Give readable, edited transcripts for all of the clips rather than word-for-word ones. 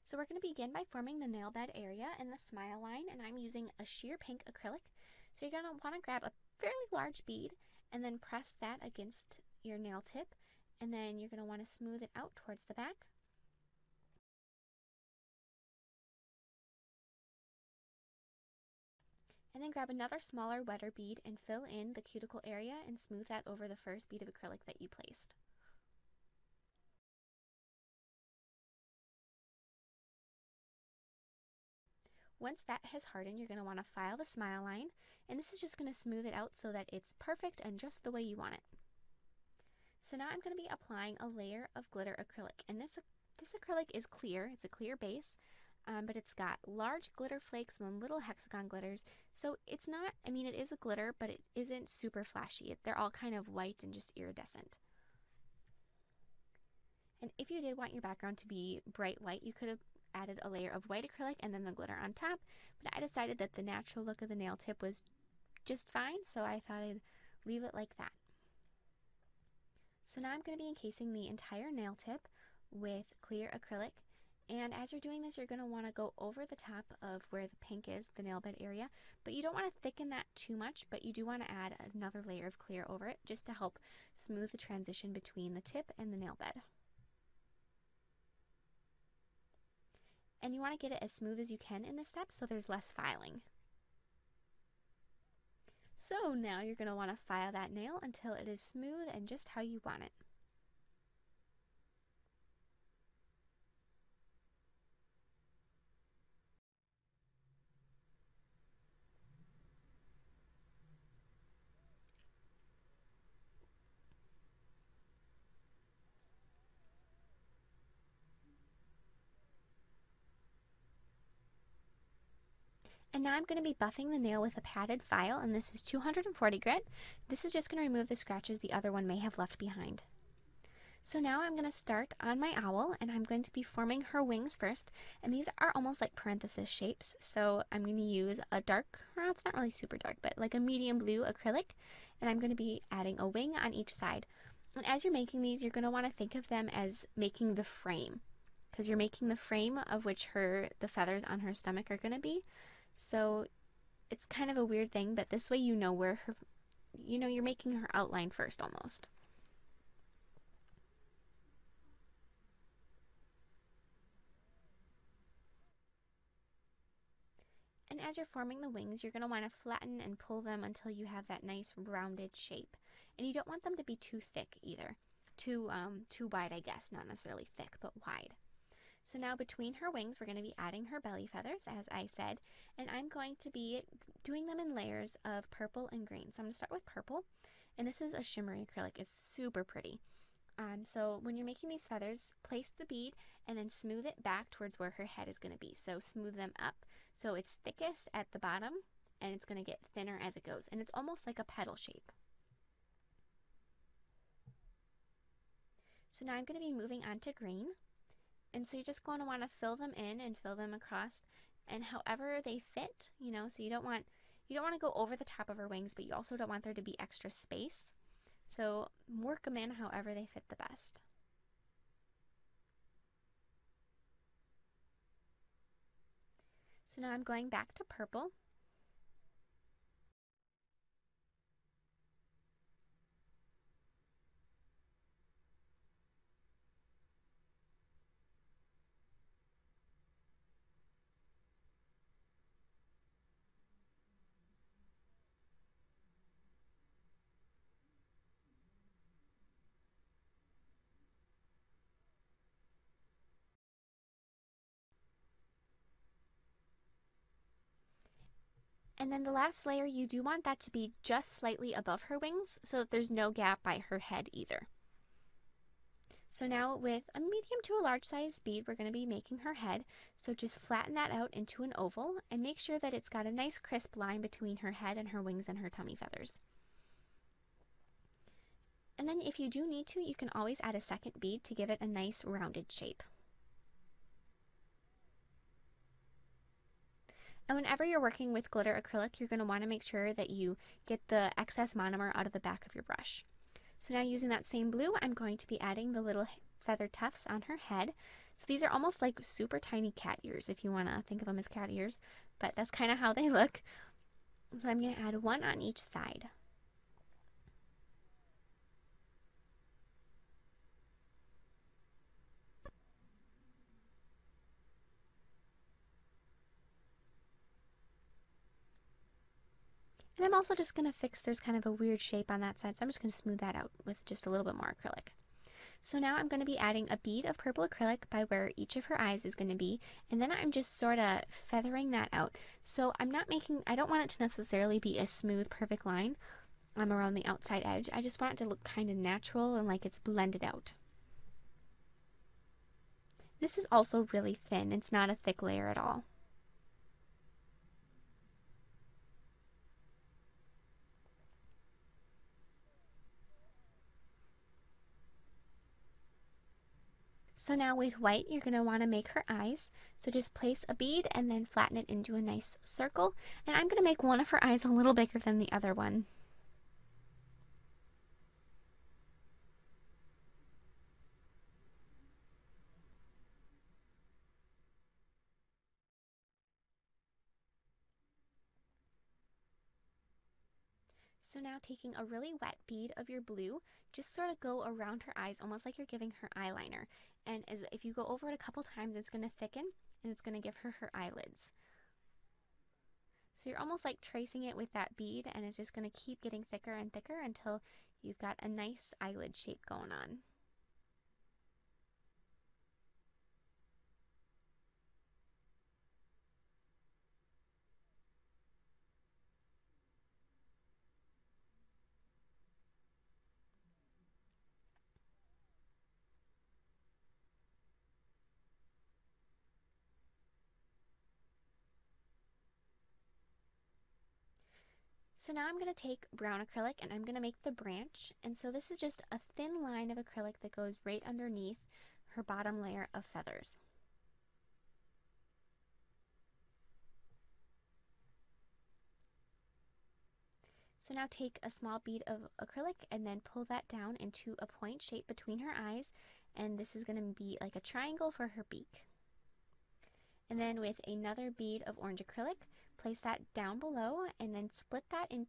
So we're going to begin by forming the nail bed area and the smile line, and I'm using a sheer pink acrylic. So you're going to want to grab a fairly large bead and then press that against your nail tip, and then you're going to want to smooth it out towards the back. And then grab another smaller, wetter bead and fill in the cuticle area and smooth that over the first bead of acrylic that you placed. Once that has hardened, you're going to want to file the smile line, and this is just going to smooth it out so that it's perfect and just the way you want it. So now I'm going to be applying a layer of glitter acrylic, and this acrylic is clear. It's a clear base, but it's got large glitter flakes and then little hexagon glitters. So it's not, I mean, it is a glitter, but it isn't super flashy. They're all kind of white and just iridescent. And if you did want your background to be bright white, you could have added a layer of white acrylic and then the glitter on top, but I decided that the natural look of the nail tip was just fine, so I thought I'd leave it like that. So now I'm going to be encasing the entire nail tip with clear acrylic, and as you're doing this, you're going to want to go over the top of where the pink is, the nail bed area, but you don't want to thicken that too much, but you do want to add another layer of clear over it just to help smooth the transition between the tip and the nail bed. And you want to get it as smooth as you can in this step so there's less filing. So now you're going to want to file that nail until it is smooth and just how you want it. And now I'm going to be buffing the nail with a padded file, and this is 240 grit. This is just going to remove the scratches the other one may have left behind. So now I'm going to start on my owl, and I'm going to be forming her wings first, and these are almost like parenthesis shapes, so I'm going to use a dark, well, it's not really super dark, but like a medium blue acrylic, and I'm going to be adding a wing on each side. And as you're making these, you're going to want to think of them as making the frame, because you're making the frame of which the feathers on her stomach are going to be. So it's kind of a weird thing, but this way you know where you're making her outline first almost. And as you're forming the wings, you're going to want to flatten and pull them until you have that nice rounded shape. And you don't want them to be too thick either. Too wide, I guess. Not necessarily thick, but wide. So now between her wings, we're going to be adding her belly feathers, as I said, and I'm going to be doing them in layers of purple and green. So I'm going to start with purple, and this is a shimmery acrylic. It's super pretty. So when you're making these feathers, place the bead and then smooth it back towards where her head is going to be. So smooth them up so it's thickest at the bottom, and it's going to get thinner as it goes, and it's almost like a petal shape. So now I'm going to be moving on to green. And so you're just going to want to fill them in and fill them across, and however they fit, so you don't want to go over the top of her wings, but you also don't want there to be extra space. So work them in however they fit the best. So now I'm going back to purple. And then the last layer, you do want that to be just slightly above her wings so that there's no gap by her head either. So now with a medium to a large size bead, we're going to be making her head. So just flatten that out into an oval and make sure that it's got a nice crisp line between her head and her wings and her tummy feathers. And then if you do need to, you can always add a second bead to give it a nice rounded shape. And whenever you're working with glitter acrylic, you're going to want to make sure that you get the excess monomer out of the back of your brush. So now using that same blue, I'm going to be adding the little feather tufts on her head. So these are almost like super tiny cat ears, if you want to think of them as cat ears, but that's kind of how they look. So I'm going to add one on each side. And I'm also just going to fix, there's kind of a weird shape on that side, so I'm just going to smooth that out with just a little bit more acrylic. So now I'm going to be adding a bead of purple acrylic by where each of her eyes is going to be, and then I'm just sort of feathering that out. So I don't want it to necessarily be a smooth, perfect line around the outside edge. I just want it to look kind of natural and like it's blended out. This is also really thin. It's not a thick layer at all. So now with white, you're going to want to make her eyes. So just place a bead and then flatten it into a nice circle. And I'm going to make one of her eyes a little bigger than the other one. So now taking a really wet bead of your blue, just sort of go around her eyes almost like you're giving her eyeliner. And if you go over it a couple times, it's going to thicken and it's going to give her her eyelids. So you're almost like tracing it with that bead, and it's just going to keep getting thicker and thicker until you've got a nice eyelid shape going on. So now I'm going to take brown acrylic and I'm going to make the branch. And so this is just a thin line of acrylic that goes right underneath her bottom layer of feathers. So now take a small bead of acrylic and then pull that down into a point shape between her eyes. And this is going to be like a triangle for her beak. And then with another bead of orange acrylic, place that down below and then split that in,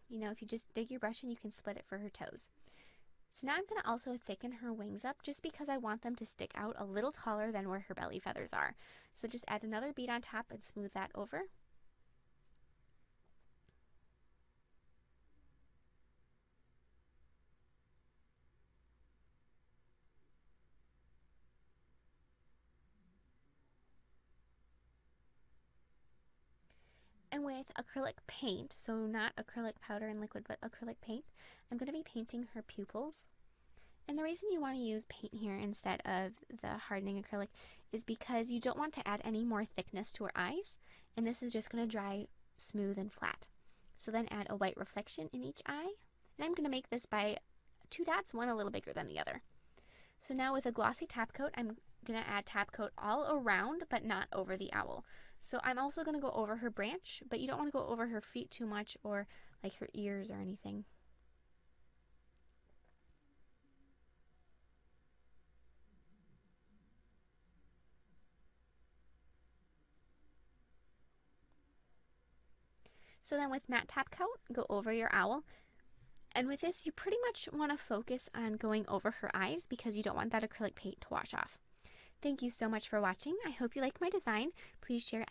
if you just dig your brush in, you can split it for her toes. So now I'm going to also thicken her wings up just because I want them to stick out a little taller than where her belly feathers are. So just add another bead on top and smooth that over. And with acrylic paint, so not acrylic powder and liquid, but acrylic paint, I'm going to be painting her pupils. And the reason you want to use paint here instead of the hardening acrylic is because you don't want to add any more thickness to her eyes, and this is just going to dry smooth and flat. So then add a white reflection in each eye, and I'm going to make this by 2 dots, one a little bigger than the other. So now with a glossy top coat, I'm going to add top coat all around, but not over the owl. So I'm also going to go over her branch, but you don't want to go over her feet too much or like her ears or anything. So then with matte top coat, go over your owl. And with this, you pretty much want to focus on going over her eyes because you don't want that acrylic paint to wash off. Thank you so much for watching. I hope you liked my design. Please share any